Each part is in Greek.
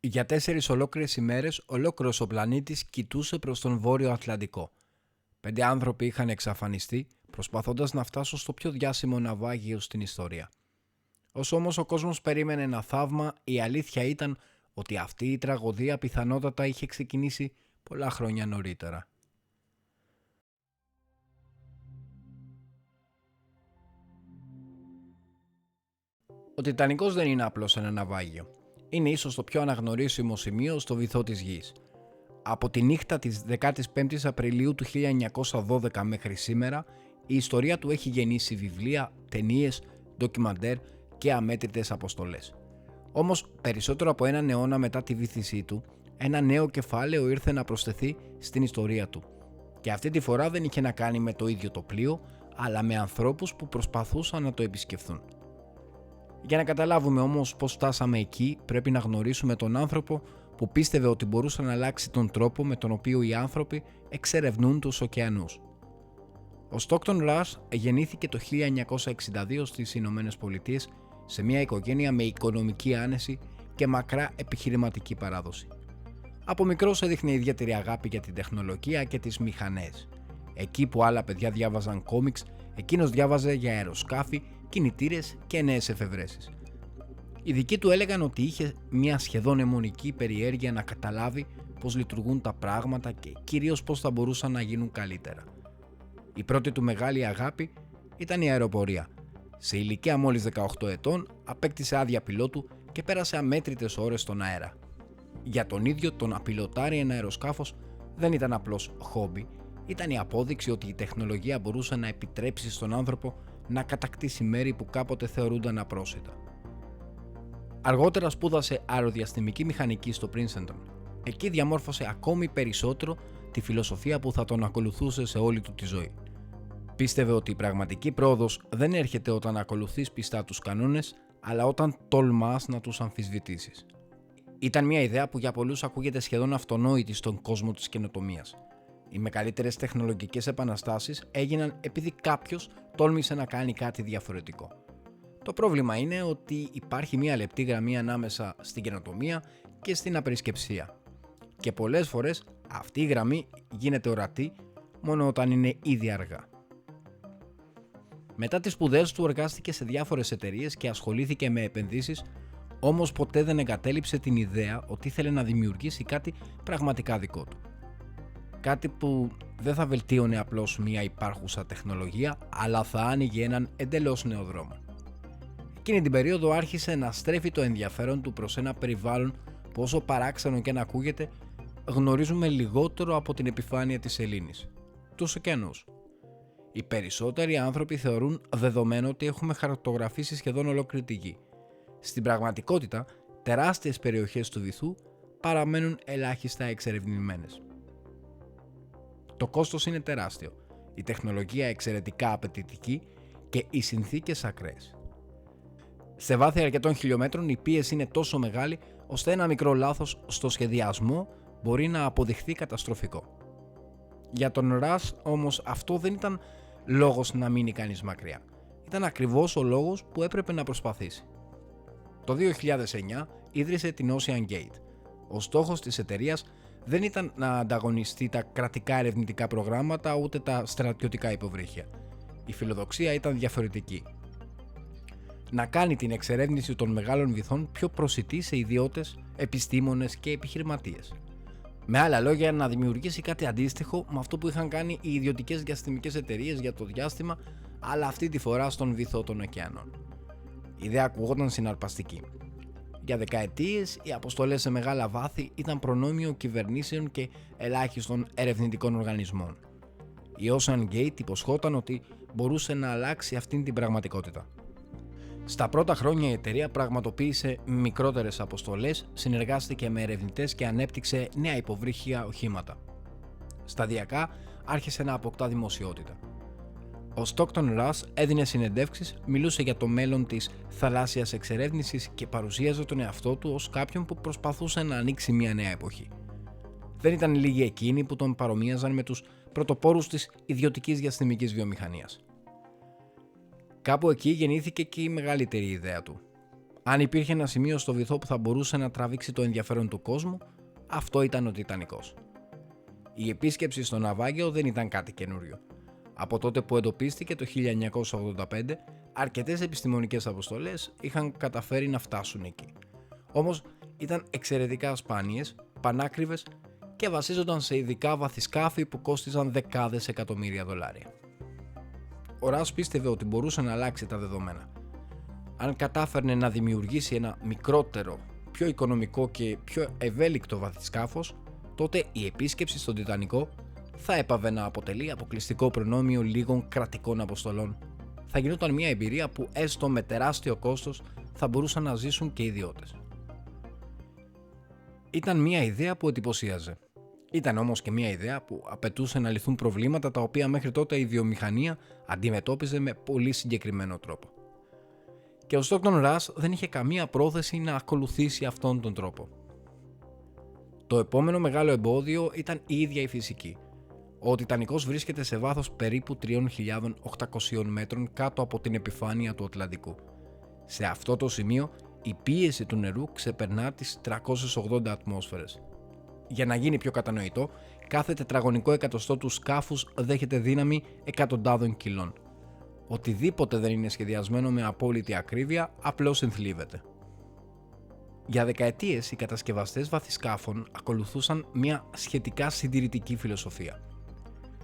Για 4 ολόκληρες ημέρες, ολόκληρος ο πλανήτης κοιτούσε προς τον Βόρειο Ατλαντικό. 5 άνθρωποι είχαν εξαφανιστεί, προσπαθώντας να φτάσουν στο πιο διάσημο ναυάγιο στην ιστορία. Όσο όμως ο κόσμος περίμενε ένα θαύμα, η αλήθεια ήταν ότι αυτή η τραγωδία πιθανότατα είχε ξεκινήσει πολλά χρόνια νωρίτερα. Ο Τιτανικός δεν είναι απλώς ένα ναυάγιο. Είναι ίσως το πιο αναγνωρίσιμο σημείο στο βυθό της Γης. Από τη νύχτα της 15ης Απριλίου του 1912 μέχρι σήμερα, η ιστορία του έχει γεννήσει βιβλία, ταινίες, ντοκιμαντέρ και αμέτρητες αποστολές. Όμως, περισσότερο από έναν αιώνα μετά τη βύθισή του, ένα νέο κεφάλαιο ήρθε να προσθεθεί στην ιστορία του. Και αυτή τη φορά δεν είχε να κάνει με το ίδιο το πλοίο, αλλά με ανθρώπους που προσπαθούσαν να το επισκεφθούν. Για να καταλάβουμε όμως πώς φτάσαμε εκεί, πρέπει να γνωρίσουμε τον άνθρωπο που πίστευε ότι μπορούσε να αλλάξει τον τρόπο με τον οποίο οι άνθρωποι εξερευνούν τους ωκεανούς. Ο Στόκτον Ρας γεννήθηκε το 1962 στις Ηνωμένες Πολιτείες σε μια οικογένεια με οικονομική άνεση και μακρά επιχειρηματική παράδοση. Από μικρός έδειχνε ιδιαίτερη αγάπη για την τεχνολογία και τις μηχανές. Εκεί που άλλα παιδιά διάβαζαν κόμιξ, εκείνος διάβαζε για αεροσκάφη, κινητήρες και νέες εφευρέσεις. Οι δικοί του έλεγαν ότι είχε μια σχεδόν αιμονική περιέργεια να καταλάβει πώς λειτουργούν τα πράγματα και κυρίως πώς θα μπορούσαν να γίνουν καλύτερα. Η πρώτη του μεγάλη αγάπη ήταν η αεροπορία. Σε ηλικία μόλις 18 ετών απέκτησε άδεια πιλότου και πέρασε αμέτρητες ώρες στον αέρα. Για τον ίδιο το να πιλοτάρει ένα αεροσκάφος δεν ήταν απλώς χόμπι, ήταν η απόδειξη ότι η τεχνολογία μπορούσε να επιτρέψει στον άνθρωπο να κατακτήσει μέρη που κάποτε θεωρούνταν απρόσιτα. Αργότερα σπούδασε αεροδιαστημική μηχανική στο Princeton. Εκεί διαμόρφωσε ακόμη περισσότερο τη φιλοσοφία που θα τον ακολουθούσε σε όλη του τη ζωή. Πίστευε ότι η πραγματική πρόοδος δεν έρχεται όταν ακολουθείς πιστά τους κανόνες, αλλά όταν τολμάς να τους αμφισβητήσεις. Ήταν μια ιδέα που για πολλούς ακούγεται σχεδόν αυτονόητη στον κόσμο της καινοτομίας. Οι μεγαλύτερες τεχνολογικές επαναστάσεις έγιναν επειδή κάποιος τόλμησε να κάνει κάτι διαφορετικό. Το πρόβλημα είναι ότι υπάρχει μια λεπτή γραμμή ανάμεσα στην καινοτομία και στην απερισκεψία. Και πολλές φορές αυτή η γραμμή γίνεται ορατή μόνο όταν είναι ήδη αργά. Μετά τις σπουδές του εργάστηκε σε διάφορες εταιρείες και ασχολήθηκε με επενδύσεις, όμως ποτέ δεν εγκατέλειψε την ιδέα ότι ήθελε να δημιουργήσει κάτι πραγματικά δικό του. Κάτι που δεν θα βελτίωνε απλώς μια υπάρχουσα τεχνολογία, αλλά θα άνοιγε έναν εντελώς νέο δρόμο. Εκείνη την περίοδο άρχισε να στρέφει το ενδιαφέρον του προς ένα περιβάλλον που, όσο παράξενο και να ακούγεται, γνωρίζουμε λιγότερο από την επιφάνεια της σελήνης: τους ωκεανούς. Οι περισσότεροι άνθρωποι θεωρούν δεδομένο ότι έχουμε χαρτογραφήσει σχεδόν ολόκληρη τη γη. Στην πραγματικότητα, τεράστιες περιοχές του βυθού παραμένουν ελάχιστα εξερευνημένες. Το κόστος είναι τεράστιο, η τεχνολογία εξαιρετικά απαιτητική και οι συνθήκες ακραίες. Σε βάθη αρκετών χιλιόμετρων η πίεση είναι τόσο μεγάλη ώστε ένα μικρό λάθος στο σχεδιασμό μπορεί να αποδειχθεί καταστροφικό. Για τον Ρας όμως αυτό δεν ήταν λόγος να μείνει κανείς μακριά. Ήταν ακριβώς ο λόγος που έπρεπε να προσπαθήσει. Το 2009 ίδρυσε την Ocean Gate. Ο στόχος της εταιρείας δεν ήταν να ανταγωνιστεί τα κρατικά ερευνητικά προγράμματα ούτε τα στρατιωτικά υποβρύχια. Η φιλοδοξία ήταν διαφορετική. Να κάνει την εξερεύνηση των μεγάλων βυθών πιο προσιτή σε ιδιώτες, επιστήμονες και επιχειρηματίες. Με άλλα λόγια, να δημιουργήσει κάτι αντίστοιχο με αυτό που είχαν κάνει οι ιδιωτικές διαστημικές εταιρείες για το διάστημα, αλλά αυτή τη φορά στον βυθό των ωκεανών. Η ιδέα ακουγόταν συναρπαστική. Για δεκαετίες, οι αποστολές σε μεγάλα βάθη ήταν προνόμιο κυβερνήσεων και ελάχιστων ερευνητικών οργανισμών. Η Ocean Gate υποσχόταν ότι μπορούσε να αλλάξει αυτήν την πραγματικότητα. Στα πρώτα χρόνια η εταιρεία πραγματοποίησε μικρότερες αποστολές, συνεργάστηκε με ερευνητές και ανέπτυξε νέα υποβρύχια οχήματα. Σταδιακά άρχισε να αποκτά δημοσιότητα. Ο Στόκτον Ρας έδινε συνεντεύξεις, μιλούσε για το μέλλον της θαλάσσιας εξερεύνησης και παρουσίαζε τον εαυτό του ως κάποιον που προσπαθούσε να ανοίξει μια νέα εποχή. Δεν ήταν λίγοι εκείνοι που τον παρομοίαζαν με τους πρωτοπόρους της ιδιωτικής διαστημικής βιομηχανίας. Κάπου εκεί γεννήθηκε και η μεγαλύτερη ιδέα του. Αν υπήρχε ένα σημείο στο βυθό που θα μπορούσε να τραβήξει το ενδιαφέρον του κόσμου, αυτό ήταν ο Τιτανικός. Η επίσκεψη στο ναυάγιο δεν ήταν κάτι καινούριο. Από τότε που εντοπίστηκε το 1985, αρκετές επιστημονικές αποστολές είχαν καταφέρει να φτάσουν εκεί. Όμως ήταν εξαιρετικά σπάνιες, πανάκριβες και βασίζονταν σε ειδικά βαθυσκάφη που κόστιζαν δεκάδες εκατομμύρια δολάρια. Ο Ρας πίστευε ότι μπορούσε να αλλάξει τα δεδομένα. Αν κατάφερνε να δημιουργήσει ένα μικρότερο, πιο οικονομικό και πιο ευέλικτο βαθυσκάφος, τότε η επίσκεψη στον Τιτανικό θα έπαβε να αποτελεί αποκλειστικό προνόμιο λίγων κρατικών αποστολών. Θα γινόταν μια εμπειρία που έστω με τεράστιο κόστος θα μπορούσαν να ζήσουν και οι ιδιώτες. Ήταν μια ιδέα που εντυπωσίαζε. Ήταν όμως και μια ιδέα που απαιτούσε να λυθούν προβλήματα τα οποία μέχρι τότε η βιομηχανία αντιμετώπιζε με πολύ συγκεκριμένο τρόπο. Και ο Στόκτον Ρας δεν είχε καμία πρόθεση να ακολουθήσει αυτόν τον τρόπο. Το επόμενο μεγάλο εμπόδιο ήταν η ίδια η φυσική. Ο Τιτανικός βρίσκεται σε βάθος περίπου 3.800 μέτρων κάτω από την επιφάνεια του Ατλαντικού. Σε αυτό το σημείο η πίεση του νερού ξεπερνά τις 380 ατμόσφαιρες. Για να γίνει πιο κατανοητό, κάθε τετραγωνικό εκατοστό του σκάφους δέχεται δύναμη εκατοντάδων κιλών. Οτιδήποτε δεν είναι σχεδιασμένο με απόλυτη ακρίβεια απλώς ενθλίβεται. Για δεκαετίες οι κατασκευαστές βαθυσκάφων ακολουθούσαν μια σχετικά συντηρητική φιλοσοφία.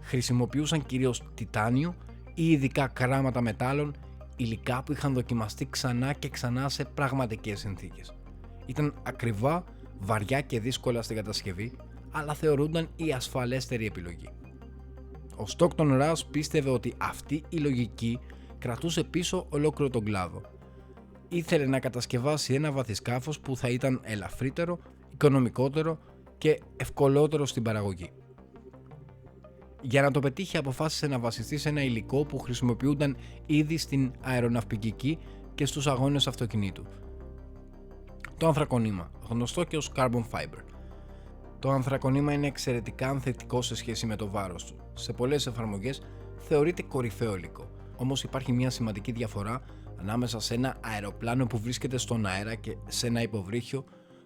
Χρησιμοποιούσαν κυρίως τιτάνιο ή ειδικά κράματα μετάλλων, υλικά που είχαν δοκιμαστεί ξανά και ξανά σε πραγματικές συνθήκες. Ήταν ακριβά, βαριά και δύσκολα στην κατασκευή, αλλά θεωρούνταν η ασφαλέστερη επιλογή. Ο Στόκτον Ρας πίστευε ότι αυτή η λογική κρατούσε πίσω ολόκληρο τον κλάδο. Ήθελε να κατασκευάσει ένα βαθυσκάφος που θα ήταν ελαφρύτερο, οικονομικότερο και ευκολότερο στην παραγωγή. Για να το πετύχει αποφάσισε να βασιστεί σε ένα υλικό που χρησιμοποιούνταν ήδη στην αεροναυπηγική και στους αγώνες αυτοκινήτου. Το ανθρακονήμα, γνωστό και ως carbon fiber. Το ανθρακονήμα είναι εξαιρετικά ανθεκτικό σε σχέση με το βάρος του. Σε πολλές εφαρμογές θεωρείται κορυφαίο υλικό. Όμως υπάρχει μια σημαντική διαφορά ανάμεσα σε ένα αεροπλάνο που βρίσκεται στον αέρα και σε ένα υποβρύχιο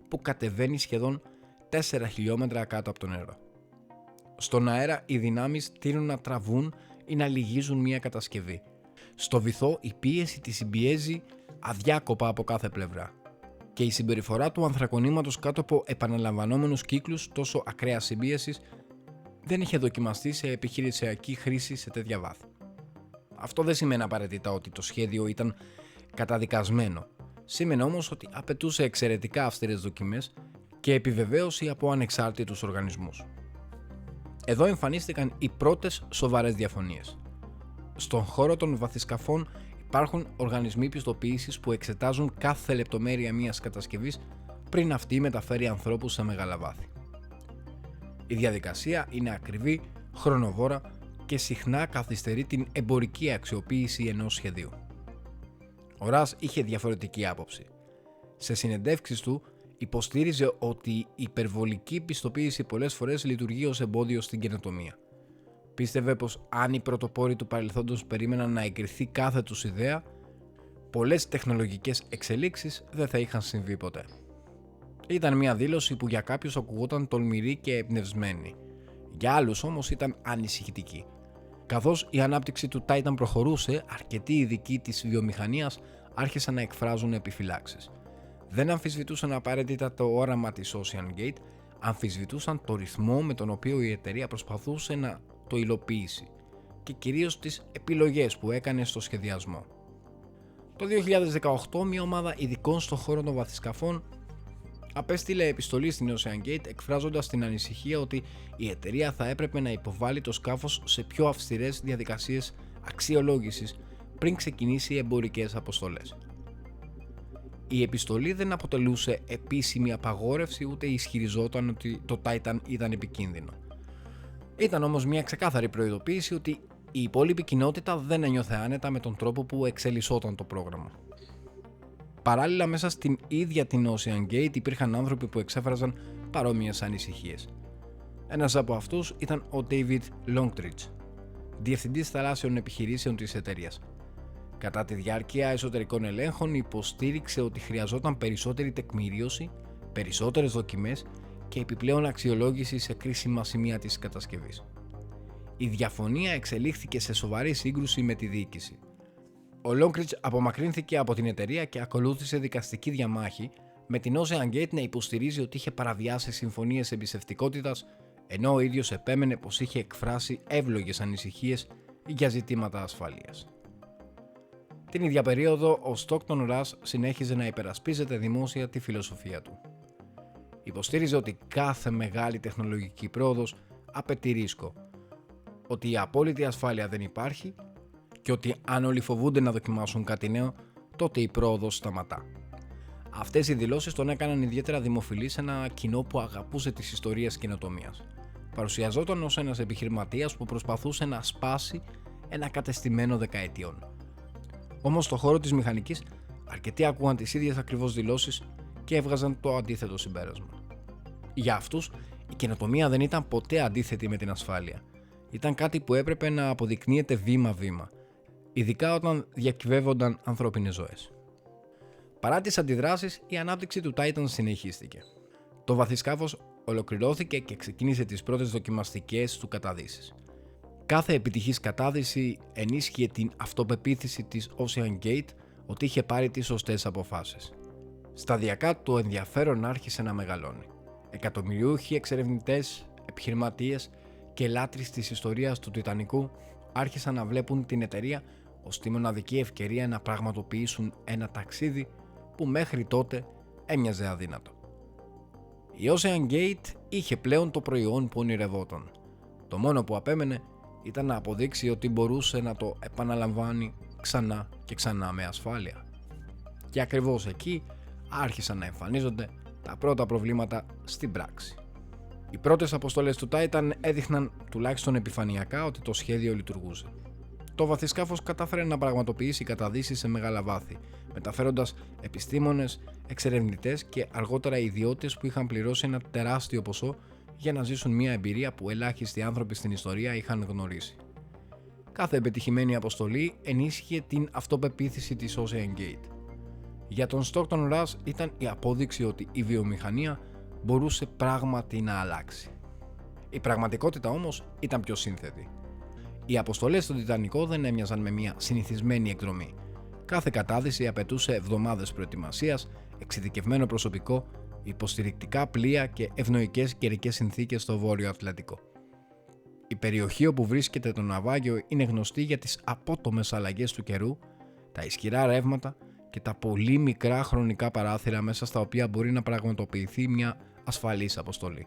που κατεβαίνει σχεδόν 4 χιλιόμετρα κάτω από το νερό. Στον αέρα οι δυνάμεις τείνουν να τραβούν ή να λυγίζουν μια κατασκευή. Στο βυθό η πίεση τη συμπιέζει αδιάκοπα από κάθε πλευρά. Και η συμπεριφορά του ανθρακονήματος κάτω από επαναλαμβανόμενους κύκλους τόσο ακραίας συμπίεσης δεν είχε δοκιμαστεί σε επιχειρησιακή χρήση σε τέτοια βάθη. Αυτό δεν σημαίνει απαραίτητα ότι το σχέδιο ήταν καταδικασμένο. Σήμαινε όμως ότι απαιτούσε εξαιρετικά αυστηρές δοκιμές και επιβεβαίωση από ανεξάρτητους οργανισμούς. Εδώ εμφανίστηκαν οι πρώτες σοβαρές διαφωνίες. Στον χώρο των βαθυσκαφών υπάρχουν οργανισμοί πιστοποίησης που εξετάζουν κάθε λεπτομέρεια μιας κατασκευής πριν αυτή μεταφέρει ανθρώπους σε μεγάλα βάθη. Η διαδικασία είναι ακριβή, χρονοβόρα και συχνά καθυστερεί την εμπορική αξιοποίηση ενός σχεδίου. Ο Ρας είχε διαφορετική άποψη. Σε συνεντεύξεις του υποστήριζε ότι η υπερβολική πιστοποίηση πολλές φορές λειτουργεί ως εμπόδιο στην καινοτομία. Πίστευε πως αν οι πρωτοπόροι του παρελθόντος περίμεναν να εγκριθεί κάθε τους ιδέα, πολλές τεχνολογικές εξελίξεις δεν θα είχαν συμβεί ποτέ. Ήταν μια δήλωση που για κάποιους ακουγόταν τολμηρή και εμπνευσμένη. Για άλλους όμως ήταν ανησυχητική. Καθώς η ανάπτυξη του Titan προχωρούσε, αρκετοί ειδικοί της βιομηχανίας άρχισαν να εκφράζουν επιφυλάξεις. Δεν αμφισβητούσαν απαραίτητα το όραμα της Ocean Gate, αμφισβητούσαν το ρυθμό με τον οποίο η εταιρεία προσπαθούσε να το υλοποιήσει και κυρίως τις επιλογές που έκανε στο σχεδιασμό. Το 2018 μια ομάδα ειδικών στον χώρο των βαθυσκαφών απέστειλε επιστολή στην Ocean Gate εκφράζοντας την ανησυχία ότι η εταιρεία θα έπρεπε να υποβάλει το σκάφος σε πιο αυστηρές διαδικασίες αξιολόγησης πριν ξεκινήσει εμπορικές αποστολές. Η επιστολή δεν αποτελούσε επίσημη απαγόρευση ούτε ισχυριζόταν ότι το Titan ήταν επικίνδυνο. Ήταν όμως μια ξεκάθαρη προειδοποίηση ότι η υπόλοιπη κοινότητα δεν ένιωθε άνετα με τον τρόπο που εξελισσόταν το πρόγραμμα. Παράλληλα, μέσα στην ίδια την Ocean Gate υπήρχαν άνθρωποι που εξέφραζαν παρόμοιες ανησυχίες. Ένας από αυτούς ήταν ο David Longtridge, διευθυντής θαλάσσιων επιχειρήσεων της εταιρείας. Κατά τη διάρκεια εσωτερικών ελέγχων υποστήριξε ότι χρειαζόταν περισσότερη τεκμηρίωση, περισσότερες δοκιμές και επιπλέον αξιολόγηση σε κρίσιμα σημεία της κατασκευής. Η διαφωνία εξελίχθηκε σε σοβαρή σύγκρουση με τη διοίκηση. Ο Λόγκριτζ απομακρύνθηκε από την εταιρεία και ακολούθησε δικαστική διαμάχη, με την Ocean Gate να υποστηρίζει ότι είχε παραβιάσει συμφωνίες εμπιστευτικότητας, ενώ ο ίδιος επέμενε πως είχε εκφράσει εύλογες ανησυχίες για ζητήματα ασφαλείας. Την ίδια περίοδο, ο Stockton Rush συνέχιζε να υπερασπίζεται δημόσια τη φιλοσοφία του. Υποστήριζε ότι κάθε μεγάλη τεχνολογική πρόοδος απαιτεί ρίσκο, ότι η απόλυτη ασφάλεια δεν υπάρχει και ότι αν όλοι φοβούνται να δοκιμάσουν κάτι νέο, τότε η πρόοδος σταματά. Αυτές οι δηλώσεις τον έκαναν ιδιαίτερα δημοφιλή σε ένα κοινό που αγαπούσε τις ιστορίες καινοτομίας. Παρουσιαζόταν ως ένας επιχειρηματίας που προσπαθούσε να σπάσει ένα κατεστημένο δεκαετιών. Όμως στον χώρο της μηχανικής, αρκετοί ακούγαν τις ίδιες ακριβώς δηλώσεις και έβγαζαν το αντίθετο συμπέρασμα. Για αυτούς, η καινοτομία δεν ήταν ποτέ αντίθετη με την ασφάλεια. Ήταν κάτι που έπρεπε να αποδεικνύεται βήμα-βήμα, ειδικά όταν διακυβεύονταν ανθρώπινες ζωές. Παρά τις αντιδράσεις, η ανάπτυξη του Titan συνεχίστηκε. Το βαθυσκάφος ολοκληρώθηκε και ξεκίνησε τις πρώτες δοκιμαστικές του καταδύσεις. Κάθε επιτυχής κατάδυση ενίσχυε την αυτοπεποίθηση της Ocean Gate ότι είχε πάρει τις σωστές αποφάσεις. Σταδιακά το ενδιαφέρον άρχισε να μεγαλώνει. Εκατομμυριούχοι εξερευνητές, επιχειρηματίες και λάτρεις της ιστορίας του Τιτανικού άρχισαν να βλέπουν την εταιρεία ως τη μοναδική ευκαιρία να πραγματοποιήσουν ένα ταξίδι που μέχρι τότε έμοιαζε αδύνατο. Η Ocean Gate είχε πλέον το προϊόν που ονειρευόταν. Το μόνο που απέμενε ήταν να αποδείξει ότι μπορούσε να το επαναλαμβάνει ξανά και ξανά με ασφάλεια. Και ακριβώς εκεί άρχισαν να εμφανίζονται τα πρώτα προβλήματα στην πράξη. Οι πρώτες αποστολές του Titan έδειχναν τουλάχιστον επιφανειακά ότι το σχέδιο λειτουργούσε. Το βαθυσκάφος κατάφερε να πραγματοποιήσει καταδύσεις σε μεγάλα βάθη, μεταφέροντας επιστήμονες, εξερευνητές και αργότερα ιδιώτες που είχαν πληρώσει ένα τεράστιο ποσό για να ζήσουν μια εμπειρία που ελάχιστοι άνθρωποι στην ιστορία είχαν γνωρίσει. Κάθε επιτυχημένη αποστολή ενίσχυε την αυτοπεποίθηση της Ocean Gate. Για τον Stockton Rush ήταν η απόδειξη ότι η βιομηχανία μπορούσε πράγματι να αλλάξει. Η πραγματικότητα όμως ήταν πιο σύνθετη. Οι αποστολές στον Τιτανικό δεν έμοιαζαν με μια συνηθισμένη εκδρομή. Κάθε κατάδυση απαιτούσε εβδομάδες προετοιμασίας, εξειδικευμένο προσωπικό, υποστηρικτικά πλοία και ευνοϊκές καιρικές συνθήκες στο Βόρειο Ατλαντικό. Η περιοχή όπου βρίσκεται το ναυάγιο είναι γνωστή για τις απότομες αλλαγές του καιρού, τα ισχυρά ρεύματα και τα πολύ μικρά χρονικά παράθυρα μέσα στα οποία μπορεί να πραγματοποιηθεί μια ασφαλής αποστολή.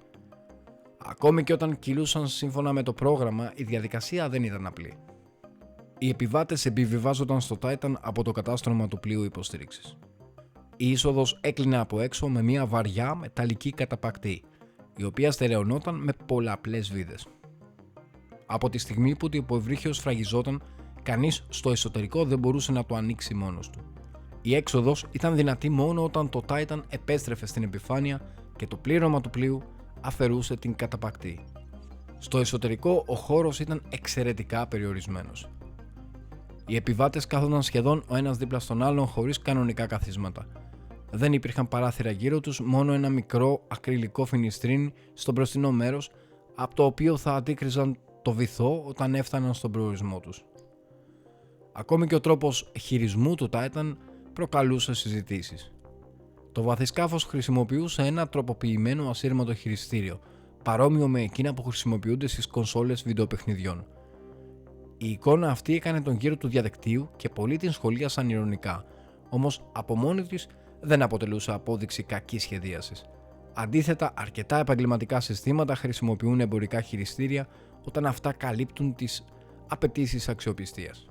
Ακόμη και όταν κυλούσαν σύμφωνα με το πρόγραμμα, η διαδικασία δεν ήταν απλή. Οι επιβάτες επιβιβάζονταν στο Titan από το κατάστρωμα του πλοίου υποστήριξης. Η είσοδος έκλεινε από έξω με μια βαριά μεταλλική καταπακτή, η οποία στερεωνόταν με πολλαπλές βίδες. Από τη στιγμή που το υποβρύχιο σφραγιζόταν, κανείς στο εσωτερικό δεν μπορούσε να το ανοίξει μόνος του. Η έξοδος ήταν δυνατή μόνο όταν το Titan επέστρεφε στην επιφάνεια και το πλήρωμα του πλοίου αφαιρούσε την καταπακτή. Στο εσωτερικό ο χώρος ήταν εξαιρετικά περιορισμένος. Οι επιβάτες κάθονταν σχεδόν ο ένας δίπλα στον άλλον χωρίς κανονικά καθίσματα. Δεν υπήρχαν παράθυρα γύρω τους, μόνο ένα μικρό ακριλικό φινιστρίνι στο μπροστινό μέρος, από το οποίο θα αντίκριζαν το βυθό όταν έφταναν στον προορισμό τους. Ακόμη και ο τρόπος χειρισμού του Titan προκαλούσε συζητήσεις. Το βαθυσκάφος χρησιμοποιούσε ένα τροποποιημένο ασύρματο χειριστήριο, παρόμοιο με εκείνα που χρησιμοποιούνται στις κονσόλες βιντεοπαιχνιδιών. Η εικόνα αυτή έκανε τον γύρο του διαδικτύου και πολλοί την σχολίασαν ειρωνικά, όμως από μόνη της δεν αποτελούσε απόδειξη κακής σχεδίασης. Αντίθετα, αρκετά επαγγελματικά συστήματα χρησιμοποιούν εμπορικά χειριστήρια όταν αυτά καλύπτουν τις απαιτήσεις αξιοπιστίας.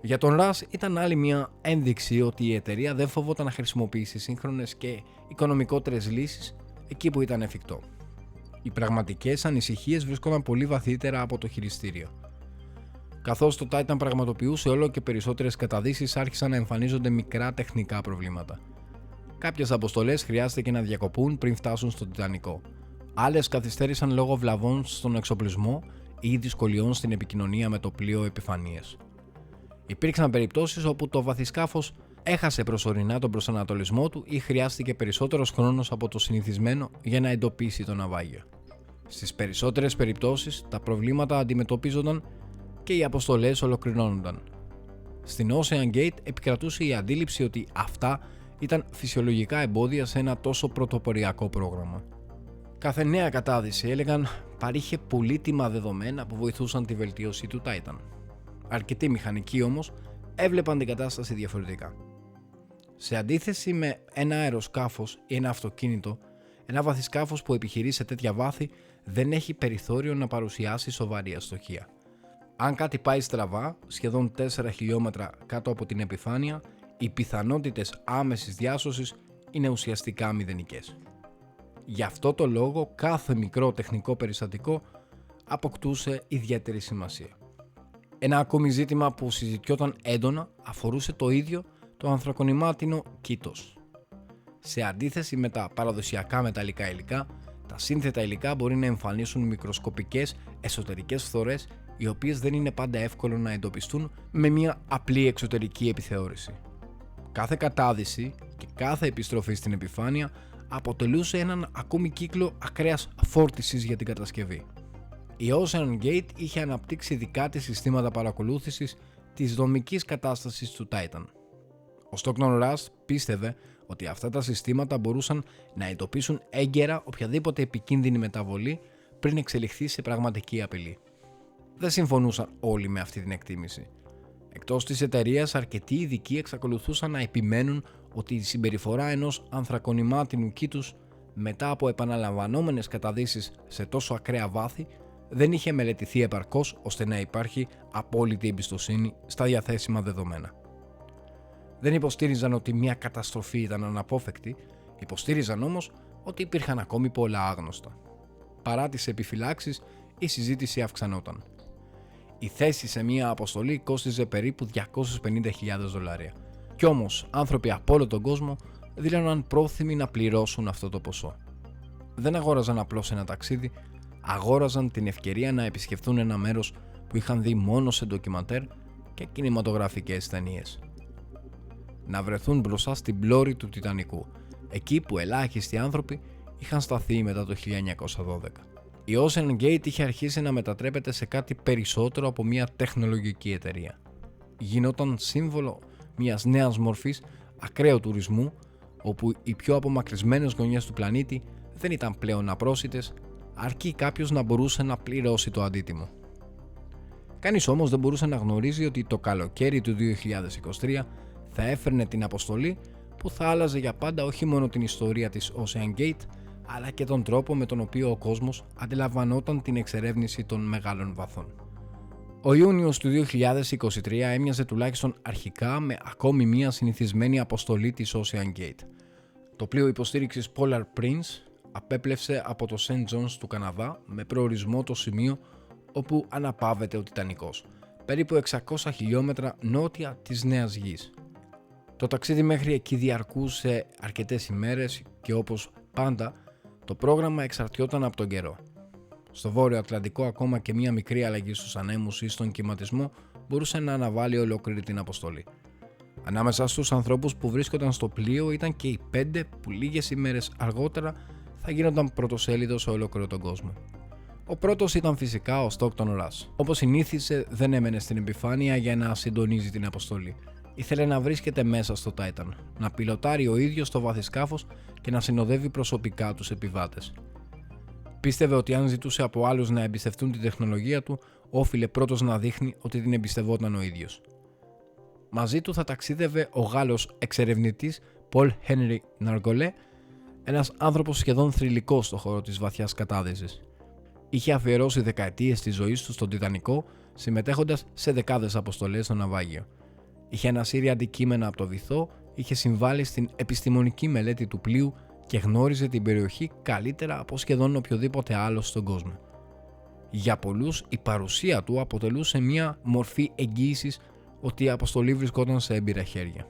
Για τον Rush ήταν άλλη μια ένδειξη ότι η εταιρεία δεν φοβόταν να χρησιμοποιήσει σύγχρονες και οικονομικότερες λύσεις εκεί που ήταν εφικτό. Οι πραγματικές ανησυχίες βρισκόταν πολύ βαθύτερα από το χειριστήριο. Καθώς το Titan πραγματοποιούσε όλο και περισσότερες καταδύσεις, άρχισαν να εμφανίζονται μικρά τεχνικά προβλήματα. Κάποιες αποστολές χρειάστηκε να διακοπούν πριν φτάσουν στο Τιτανικό. Άλλες καθυστέρησαν λόγω βλαβών στον εξοπλισμό ή δυσκολιών στην επικοινωνία με το πλοίο επιφανείας. Υπήρξαν περιπτώσεις όπου το βαθυσκάφος έχασε προσωρινά τον προσανατολισμό του ή χρειάστηκε περισσότερος χρόνος από το συνηθισμένο για να εντοπίσει το ναυάγιο. Στις περισσότερες περιπτώσεις τα προβλήματα αντιμετωπίζονταν και οι αποστολές ολοκληρώνονταν. Στην Ocean Gate επικρατούσε η αντίληψη ότι αυτά ήταν φυσιολογικά εμπόδια σε ένα τόσο πρωτοποριακό πρόγραμμα. Κάθε νέα κατάδυση, έλεγαν, παρήχε πολύτιμα δεδομένα που βοηθούσαν τη βελτίωση του Titan. Αρκετοί μηχανικοί όμως έβλεπαν την κατάσταση διαφορετικά. Σε αντίθεση με ένα αεροσκάφος ή ένα αυτοκίνητο, ένα βαθυσκάφος που επιχειρεί σε τέτοια βάθη δεν έχει περιθώριο να παρουσιάσει σοβαρή αστοχία. Αν κάτι πάει στραβά, σχεδόν 4 χιλιόμετρα κάτω από την επιφάνεια, οι πιθανότητες άμεσης διάσωσης είναι ουσιαστικά μηδενικές. Γι' αυτό το λόγο κάθε μικρό τεχνικό περιστατικό αποκτούσε ιδιαίτερη σημασία. Ένα ακόμη ζήτημα που συζητιόταν έντονα αφορούσε το ίδιο το ανθρακονημάτινο κήτος. Σε αντίθεση με τα παραδοσιακά μεταλλικά υλικά, τα σύνθετα υλικά μπορεί να εμφανίσουν μικροσκοπικές εσωτερικές φθορές, οι οποίες δεν είναι πάντα εύκολο να εντοπιστούν με μια απλή εξωτερική επιθεώρηση. Κάθε κατάδυση και κάθε επιστροφή στην επιφάνεια αποτελούσε έναν ακόμη κύκλο ακραίας φόρτισης για την κατασκευή. Η Ocean Gate είχε αναπτύξει δικά της συστήματα παρακολούθησης της δομικής κατάστασης του Titan. Ο Stockton Rush πίστευε ότι αυτά τα συστήματα μπορούσαν να εντοπίσουν έγκαιρα οποιαδήποτε επικίνδυνη μεταβολή πριν εξελιχθεί σε πραγματική απειλή. Δεν συμφωνούσαν όλοι με αυτή την εκτίμηση. Εκτός της εταιρείας, αρκετοί ειδικοί εξακολουθούσαν να επιμένουν ότι η συμπεριφορά ενός ανθρακονημάτινου κήτους μετά από επαναλαμβανόμενες καταδύσεις σε τόσο ακραία βάθη δεν είχε μελετηθεί επαρκώς ώστε να υπάρχει απόλυτη εμπιστοσύνη στα διαθέσιμα δεδομένα. Δεν υποστήριζαν ότι μια καταστροφή ήταν αναπόφευκτη, υποστήριζαν όμως ότι υπήρχαν ακόμη πολλά άγνωστα. Παρά τις επιφυλάξεις, η συζήτηση αυξανόταν. Η θέση σε μια αποστολή κόστιζε περίπου $250,000. Κι όμως άνθρωποι από όλο τον κόσμο δήλωναν πρόθυμοι να πληρώσουν αυτό το ποσό. Δεν αγόραζαν απλώς ένα ταξίδι, αγόραζαν την ευκαιρία να επισκεφθούν ένα μέρος που είχαν δει μόνο σε ντοκιμαντέρ και κινηματογραφικές ταινίες. Να βρεθούν μπροστά στην πλώρη του Τιτανικού, εκεί που ελάχιστοι άνθρωποι είχαν σταθεί μετά το 1912. Η Ocean Gate είχε αρχίσει να μετατρέπεται σε κάτι περισσότερο από μια τεχνολογική εταιρεία. Γινόταν σύμβολο μιας νέας μορφής ακραίου τουρισμού, όπου οι πιο απομακρυσμένες γωνιές του πλανήτη δεν ήταν πλέον απρόσιτες, αρκεί κάποιος να μπορούσε να πληρώσει το αντίτιμο. Κανείς όμως δεν μπορούσε να γνωρίζει ότι το καλοκαίρι του 2023 θα έφερνε την αποστολή που θα άλλαζε για πάντα όχι μόνο την ιστορία της Ocean Gate, αλλά και τον τρόπο με τον οποίο ο κόσμος αντιλαμβανόταν την εξερεύνηση των μεγάλων βαθών. Ο Ιούνιος του 2023 έμοιαζε τουλάχιστον αρχικά με ακόμη μία συνηθισμένη αποστολή της Ocean Gate. Το πλοίο υποστήριξης Polar Prince απέπλευσε από το St. John's του Καναδά με προορισμό το σημείο όπου αναπαύεται ο Τιτανικός, περίπου 600 χιλιόμετρα νότια της Νέας Γης. Το ταξίδι μέχρι εκεί διαρκούσε αρκετές ημέρες και όπως πάντα το πρόγραμμα εξαρτιόταν από τον καιρό. Στο Βόρειο Ατλαντικό ακόμα και μία μικρή αλλαγή στους ανέμους ή στον κυματισμό μπορούσε να αναβάλει ολόκληρη την αποστολή. Ανάμεσα στους ανθρώπους που βρίσκονταν στο πλοίο ήταν και οι 5 που λίγες ημέρες αργότερα θα γίνονταν πρωτοσέλιδο σε ολόκληρο τον κόσμο. Ο πρώτος ήταν φυσικά ο Stockton Rush. Όπως συνήθιζε, δεν έμενε στην επιφάνεια για να συντονίζει την αποστολή. Ήθελε να βρίσκεται μέσα στο Titan, να πιλοτάρει ο ίδιος το βαθυσκάφος και να συνοδεύει προσωπικά τους επιβάτες. Πίστευε ότι αν ζητούσε από άλλους να εμπιστευτούν την τεχνολογία του, όφιλε πρώτος να δείχνει ότι την εμπιστευόταν ο ίδιος. Μαζί του θα ταξίδευε ο Γάλλος εξερευνητής Paul Henry Nargolé, ένας άνθρωπος σχεδόν θρυλικός στον χώρο της βαθιάς κατάδυσης. Είχε αφιερώσει δεκαετίες της ζωής του στον Τιτανικό, συμμετέχοντας σε δεκάδες αποστολές στο ναυάγιο. Είχε ανασύρει αντικείμενα από το βυθό, είχε συμβάλει στην επιστημονική μελέτη του πλοίου και γνώριζε την περιοχή καλύτερα από σχεδόν οποιοδήποτε άλλο στον κόσμο. Για πολλούς η παρουσία του αποτελούσε μια μορφή εγγύησης ότι η αποστολή βρισκόταν σε έμπειρα χέρια.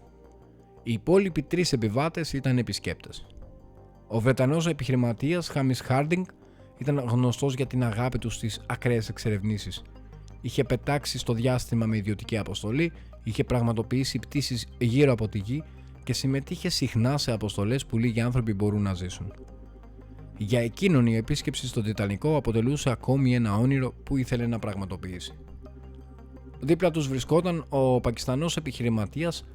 Οι υπόλοιποι 3 επιβάτες ήταν επισκέπτες. Ο Βρετανός επιχειρηματίας Χάμις Χάρντινγκ ήταν γνωστός για την αγάπη του στις ακραίες εξερευνήσεις. Είχε πετάξει στο διάστημα με ιδιωτική αποστολή, είχε πραγματοποιήσει πτήσεις γύρω από τη γη και συμμετείχε συχνά σε αποστολές που λίγοι άνθρωποι μπορούν να ζήσουν. Για εκείνον η επίσκεψη στον Τιτανικό αποτελούσε ακόμη ένα όνειρο που ήθελε να πραγματοποιήσει. Δίπλα τους βρισκόταν ο Πακιστανός επιχειρηματίας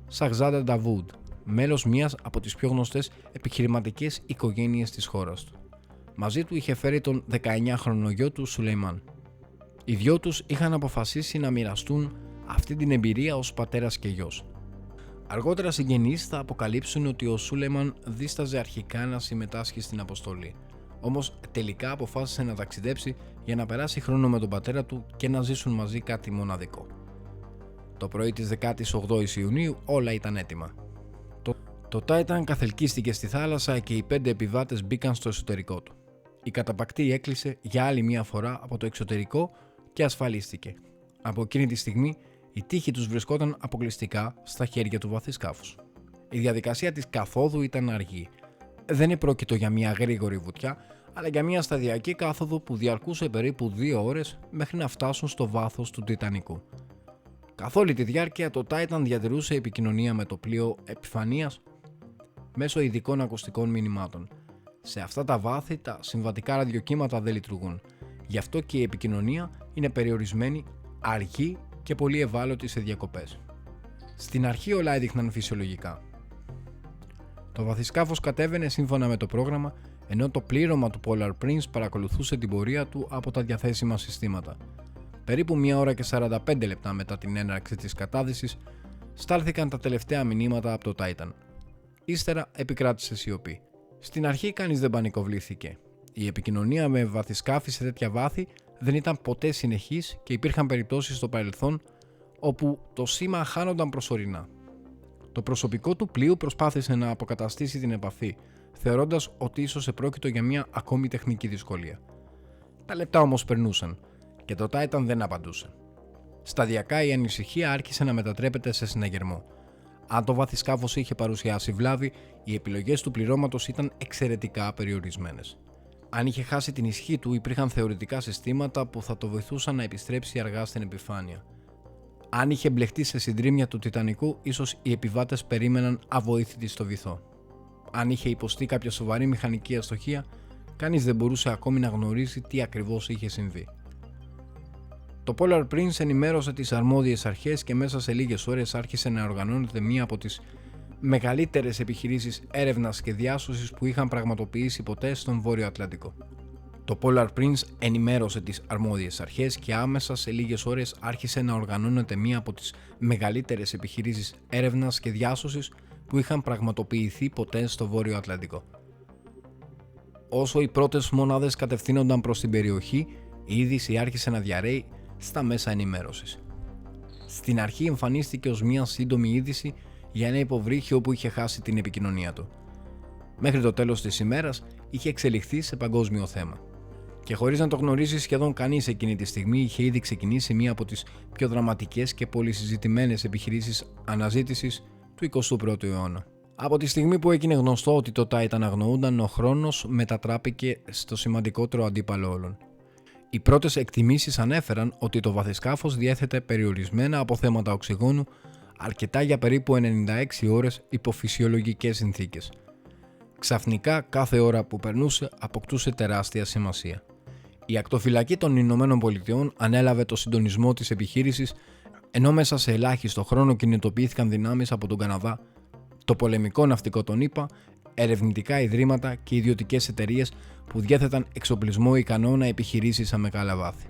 Σαχζάντα Νταβούντ, μέλος μιας από τις πιο γνωστές επιχειρηματικές οικογένειες της χώρας του. Μαζί του είχε φέρει τον 19χρονο γιο του Σουλεϊμάν. Οι δυο τους είχαν αποφασίσει να μοιραστούν αυτή την εμπειρία ως πατέρας και γιος. Αργότερα συγγενείς θα αποκαλύψουν ότι ο Σούλεϊμαν δίσταζε αρχικά να συμμετάσχει στην αποστολή, όμως τελικά αποφάσισε να ταξιδέψει για να περάσει χρόνο με τον πατέρα του και να ζήσουν μαζί κάτι μοναδικό. Το πρωί της 18ης Ιουνίου όλα ήταν έτοιμα. Το Titan καθελκύστηκε στη θάλασσα και οι 5 επιβάτες μπήκαν στο εσωτερικό του. Η καταπακτή έκλεισε για άλλη μια φορά από το εξωτερικό και ασφαλίστηκε. Από εκείνη τη στιγμή η τύχη τους βρισκόταν αποκλειστικά στα χέρια του βαθυσκάφους. Η διαδικασία της καθόδου ήταν αργή. Δεν επρόκειτο για μια γρήγορη βουτιά, αλλά για μια σταδιακή κάθοδο που διαρκούσε περίπου 2 ώρες μέχρι να φτάσουν στο βάθος του Τιτανικού. Καθ' όλη τη διάρκεια το Titan διατηρούσε επικοινωνία με το πλοίο επιφανείας μέσω ειδικών ακουστικών μηνυμάτων. Σε αυτά τα βάθη τα συμβατικά ραδιοκύματα δεν λειτουργούν, γι' αυτό και η επικοινωνία είναι περιορισμένη, αργή και πολύ ευάλωτη σε διακοπές. Στην αρχή όλα έδειχναν φυσιολογικά. Το βαθυσκάφος κατέβαινε σύμφωνα με το πρόγραμμα, ενώ το πλήρωμα του Polar Prince παρακολουθούσε την πορεία του από τα διαθέσιμα συστήματα. Περίπου 1 ώρα και 45 λεπτά μετά την έναρξη της κατάδυσης, στάλθηκαν τα τελευταία μηνύματα από το Titan. Ύστερα επικράτησε σιωπή. Στην αρχή κανείς δεν πανικοβλήθηκε. Η επικοινωνία με βαθυσκάφη σε τέτοια βάθη δεν ήταν ποτέ συνεχής και υπήρχαν περιπτώσεις στο παρελθόν όπου το σήμα χάνονταν προσωρινά. Το προσωπικό του πλοίου προσπάθησε να αποκαταστήσει την επαφή, θεωρώντας ότι ίσως επρόκειτο για μια ακόμη τεχνική δυσκολία. Τα λεπτά όμως περνούσαν και το Titan δεν απαντούσε. Σταδιακά η ανησυχία άρχισε να μετατρέπεται σε συναγερμό. Αν το βαθυσκάφος είχε παρουσιάσει βλάβη, οι επιλογές του πληρώματος ήταν εξαιρετικά περιορισμένες. Αν είχε χάσει την ισχύ του, υπήρχαν θεωρητικά συστήματα που θα το βοηθούσαν να επιστρέψει αργά στην επιφάνεια. Αν είχε μπλεχτεί σε συντρίμμια του Τιτανικού, ίσως οι επιβάτες περίμεναν αβοήθητοι στο βυθό. Αν είχε υποστεί κάποια σοβαρή μηχανική αστοχία, κανείς δεν μπορούσε ακόμη να γνωρίζει τι ακριβώς είχε συμβεί. Το Polar Prince ενημέρωσε τις αρμόδιες αρχές και μέσα σε λίγες ώρες άρχισε να οργανώνεται μία από τις μεγαλύτερες επιχειρήσεις έρευνας και διάσωσης που είχαν πραγματοποιήσει ποτέ στον Βόρειο Ατλαντικό. Το Polar Prince ενημέρωσε τις αρμόδιες αρχές και άμεσα σε λίγες ώρες άρχισε να οργανώνεται μία από τις μεγαλύτερες επιχειρήσεις έρευνας και διάσωσης που είχαν πραγματοποιηθεί ποτέ στο Βόρειο Ατλαντικό. Όσο οι πρώτες μονάδες κατευθύνονταν προς την περιοχή, η είδηση άρχισε να διαρρέει στα μέσα ενημέρωσης. Στην αρχή εμφανίστηκε ως μια σύντομη είδηση για ένα υποβρύχιο που είχε χάσει την επικοινωνία του. Μέχρι το τέλος της ημέρας είχε εξελιχθεί σε παγκόσμιο θέμα. Και χωρίς να το γνωρίζει σχεδόν κανείς εκείνη τη στιγμή, είχε ήδη ξεκινήσει μία από τις πιο δραματικές και πολυσυζητημένες επιχειρήσεις αναζήτησης του 21ου αιώνα. Από τη στιγμή που έγινε γνωστό ότι το Titan αγνοούνταν, ο χρόνος μετατράπηκε στο σημαντικότερο αντίπαλο όλων. Οι πρώτες εκτιμήσεις ανέφεραν ότι το βαθυσκάφος διέθετε περιορισμένα αποθέματα οξυγόνου, αρκετά για περίπου 96 ώρες υπό φυσιολογικές συνθήκες. Ξαφνικά κάθε ώρα που περνούσε αποκτούσε τεράστια σημασία. Η ακτοφυλακή των Ηνωμένων Πολιτειών ανέλαβε το συντονισμό της επιχείρησης, ενώ μέσα σε ελάχιστο χρόνο κινητοποιήθηκαν δυνάμεις από τον Καναδά, το πολεμικό ναυτικό των ΗΠΑ, ερευνητικά ιδρύματα και ιδιωτικές εταιρείες που διέθεταν εξοπλισμό ικανό να επιχειρήσει σε μεγάλα βάθη.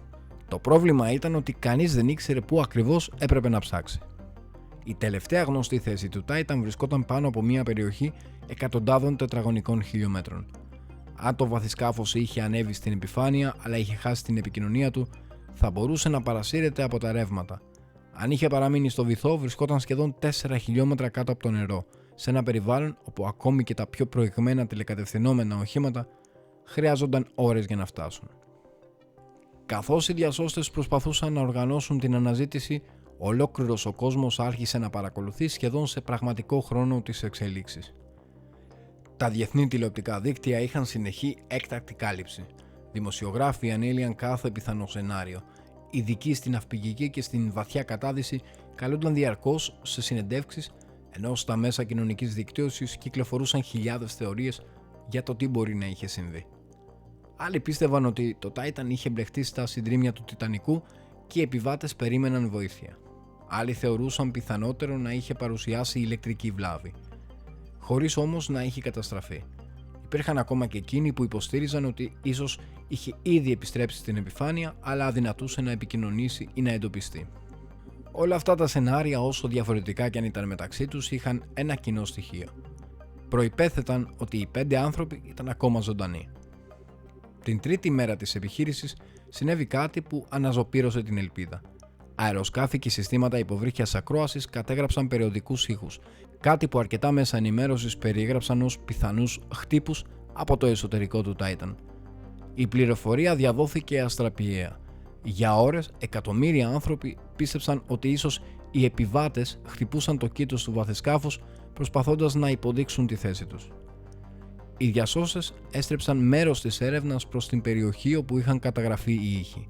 Το πρόβλημα ήταν ότι κανείς δεν ήξερε πού ακριβώς έπρεπε να ψάξει. Η τελευταία γνωστή θέση του Titan βρισκόταν πάνω από μια περιοχή εκατοντάδων τετραγωνικών χιλιόμετρων. Αν το βαθυσκάφος είχε ανέβει στην επιφάνεια αλλά είχε χάσει την επικοινωνία του, θα μπορούσε να παρασύρεται από τα ρεύματα. Αν είχε παραμείνει στο βυθό, βρισκόταν σχεδόν 4 χιλιόμετρα κάτω από το νερό, σε ένα περιβάλλον όπου ακόμη και τα πιο προηγμένα τηλεκατευθυνόμενα οχήματα χρειάζονταν ώρες για να φτάσουν. Καθώς οι διασώστες προσπαθούσαν να οργανώσουν την αναζήτηση, ολόκληρος ο κόσμος άρχισε να παρακολουθεί σχεδόν σε πραγματικό χρόνο τις εξελίξεις. Τα διεθνή τηλεοπτικά δίκτυα είχαν συνεχή έκτακτη κάλυψη. Δημοσιογράφοι ανήλυαν κάθε πιθανό σενάριο. Ειδικοί στην ναυπηγική και στην βαθιά κατάδυση καλούνταν διαρκώς σε συνεντεύξεις, ενώ στα μέσα κοινωνικής δικτύωσης κυκλοφορούσαν χιλιάδες θεωρίες για το τι μπορεί να είχε συμβεί. Άλλοι πίστευαν ότι το Titan είχε μπλεχτεί στα συντρίμμια του Τιτανικού και οι επιβάτες περίμεναν βοήθεια. Άλλοι θεωρούσαν πιθανότερο να είχε παρουσιάσει ηλεκτρική βλάβη, χωρίς όμως να είχε καταστραφεί. Υπήρχαν ακόμα και εκείνοι που υποστήριζαν ότι ίσως είχε ήδη επιστρέψει στην επιφάνεια, αλλά αδυνατούσε να επικοινωνήσει ή να εντοπιστεί. Όλα αυτά τα σενάρια, όσο διαφορετικά κι αν ήταν μεταξύ τους, είχαν ένα κοινό στοιχείο. Προϋπέθεταν ότι οι 5 άνθρωποι ήταν ακόμα ζωντανοί. Την τρίτη μέρα της επιχείρησης συνέβη κάτι που αναζωπήρωσε την ελπίδα. Αεροσκάφη και συστήματα υποβρύχιας ακρόασης κατέγραψαν περιοδικούς ήχους, κάτι που αρκετά μέσα ενημέρωσης περιέγραψαν ως πιθανούς χτύπους από το εσωτερικό του Titan. Η πληροφορία διαδόθηκε αστραπιαία. Για ώρες, εκατομμύρια άνθρωποι πίστεψαν ότι ίσως οι επιβάτες χτυπούσαν το κήτος του βαθισκάφους προσπαθώντας να υποδείξουν τη θέση τους. Οι διασώσες έστρεψαν μέρος της έρευνας προς την περιοχή όπου είχαν καταγραφεί οι ήχοι.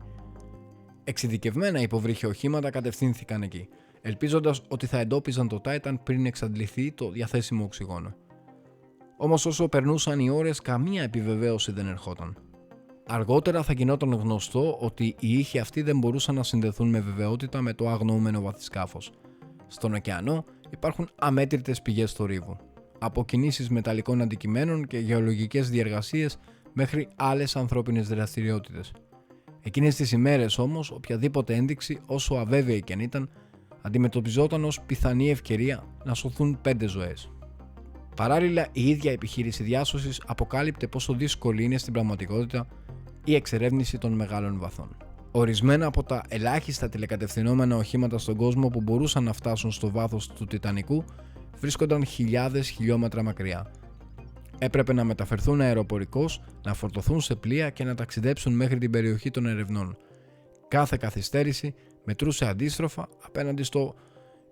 Εξειδικευμένα υποβρύχια οχήματα κατευθύνθηκαν εκεί, ελπίζοντας ότι θα εντόπιζαν το Titan πριν εξαντληθεί το διαθέσιμο οξυγόνο. Όμως όσο περνούσαν οι ώρες, καμία επιβεβαίωση δεν ερχόταν. Αργότερα θα γινόταν γνωστό ότι οι ήχοι αυτοί δεν μπορούσαν να συνδεθούν με βεβαιότητα με το αγνοούμενο βαθισκάφος. Στον ωκεανό υπάρχουν αμέτρητες πηγές θορύβου, από κινήσεις μεταλλικών αντικειμένων και γεωλογικές διεργασίες μέχρι άλλες ανθρώπινες δραστηριότητες. Εκείνες τις ημέρες όμως, οποιαδήποτε ένδειξη, όσο αβέβαιη και αν ήταν, αντιμετωπιζόταν ως πιθανή ευκαιρία να σωθούν 5 ζωές. Παράλληλα, η ίδια επιχείρηση διάσωσης αποκάλυπτε πόσο δύσκολη είναι στην πραγματικότητα η εξερεύνηση των μεγάλων βαθών. Ορισμένα από τα ελάχιστα τηλεκατευθυνόμενα οχήματα στον κόσμο που μπορούσαν να φτάσουν στο βάθος του Τιτανικού βρίσκονταν χιλιάδες χιλιόμετρα μακριά. Έπρεπε να μεταφερθούν αεροπορικώς, να φορτωθούν σε πλοία και να ταξιδέψουν μέχρι την περιοχή των ερευνών. Κάθε καθυστέρηση μετρούσε αντίστροφα απέναντι στο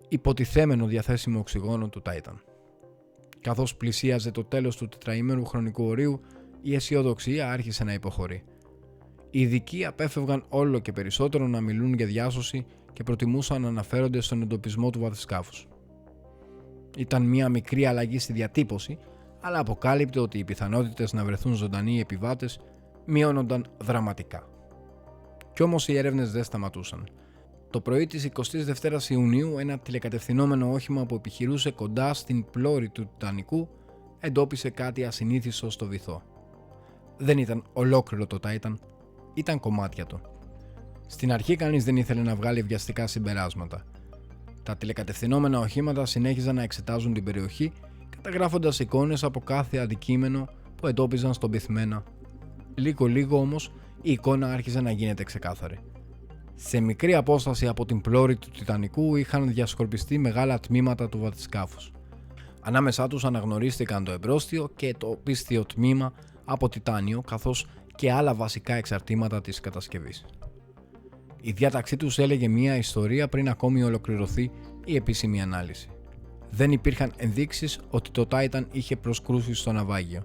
υποτιθέμενο διαθέσιμο οξυγόνο του Titan. Καθώς πλησίαζε το τέλος του τετραήμερου χρονικού ορίου, η αισιοδοξία άρχισε να υποχωρεί. Οι ειδικοί απέφευγαν όλο και περισσότερο να μιλούν για διάσωση και προτιμούσαν να αναφέρονται στον εντοπισμό του βαθισκάφους. Ήταν μια μικρή αλλαγή στη διατύπωση, αλλά αποκάλυπτε ότι οι πιθανότητες να βρεθούν ζωντανοί επιβάτες μειώνονταν δραματικά. Κι όμως οι έρευνες δεν σταματούσαν. Το πρωί της 22ης Ιουνίου, ένα τηλεκατευθυνόμενο όχημα που επιχειρούσε κοντά στην πλώρη του Τιτανικού εντόπισε κάτι ασυνήθιστο στο βυθό. Δεν ήταν ολόκληρο το Titan, ήταν κομμάτια του. Στην αρχή κανείς δεν ήθελε να βγάλει βιαστικά συμπεράσματα. Τα τηλεκατευθυνόμενα οχήματα συνέχιζαν να εξετάζουν την περιοχή, καταγράφοντας εικόνες από κάθε αντικείμενο που εντόπιζαν στον πυθμένα. Λίγο όμως η εικόνα άρχιζε να γίνεται ξεκάθαρη. Σε μικρή απόσταση από την πλώρη του Τιτανικού είχαν διασκορπιστεί μεγάλα τμήματα του βαθισκάφους. Ανάμεσά τους αναγνωρίστηκαν το εμπρόστιο και το πίστιο τμήμα από τιτάνιο, καθώς και άλλα βασικά εξαρτήματα της κατασκευής. Η διάταξή τους έλεγε μια ιστορία πριν ακόμη ολοκληρωθεί η επίσημη ανάλυση. Δεν υπήρχαν ενδείξεις ότι το Titan είχε προσκρούσει στο ναυάγιο.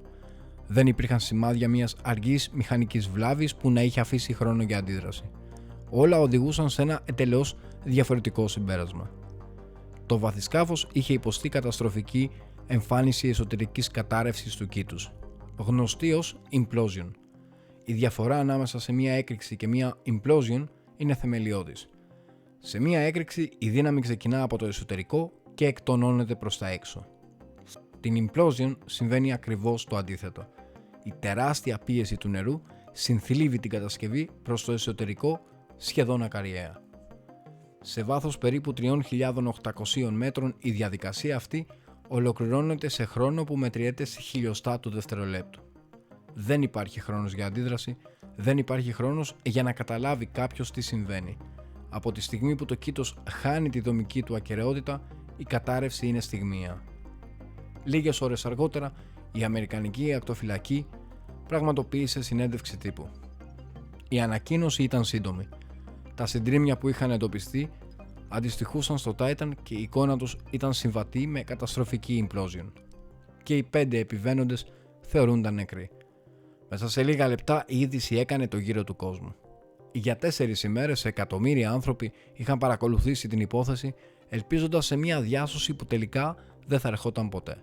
Δεν υπήρχαν σημάδια μιας αργής μηχανικής βλάβης που να είχε αφήσει χρόνο για αντίδραση. Όλα οδηγούσαν σε ένα εντελώς διαφορετικό συμπέρασμα. Το βαθισκάφος είχε υποστεί καταστροφική εμφάνιση εσωτερικής κατάρρευσης του κήτους, γνωστή ως implosion. Η διαφορά ανάμεσα σε μια έκρηξη και μια implosion είναι θεμελιώδης. Σε μια έκρηξη η δύναμη ξεκινά από το εσωτερικό και εκτονώνεται προς τα έξω. Στην implosion συμβαίνει ακριβώς το αντίθετο. Η τεράστια πίεση του νερού συνθλίβει την κατασκευή προς το εσωτερικό σχεδόν ακαριέα. Σε βάθος περίπου 3.800 μέτρων η διαδικασία αυτή ολοκληρώνεται σε χρόνο που μετριέται σε χιλιοστά του δευτερολέπτου. Δεν υπάρχει χρόνος για αντίδραση, δεν υπάρχει χρόνος για να καταλάβει κάποιος τι συμβαίνει. Από τη στιγμή που το κήτος χάνει τη δομική του ακεραιότητα, η κατάρρευση είναι στιγμιαία. Λίγες ώρες αργότερα, η Αμερικανική ακτοφυλακή πραγματοποίησε συνέντευξη τύπου. Η ανακοίνωση ήταν σύντομη. Τα συντρίμμια που είχαν εντοπιστεί αντιστοιχούσαν στο Titan και η εικόνα τους ήταν συμβατή με καταστροφική implosion. Και οι 5 επιβαίνοντες θεωρούνταν νεκροί. Μέσα σε λίγα λεπτά η είδηση έκανε το γύρο του κόσμου. Για 4 ημέρες εκατομμύρια άνθρωποι είχαν παρακολουθήσει την υπόθεση, ελπίζοντας σε μια διάσωση που τελικά δεν θα ερχόταν ποτέ.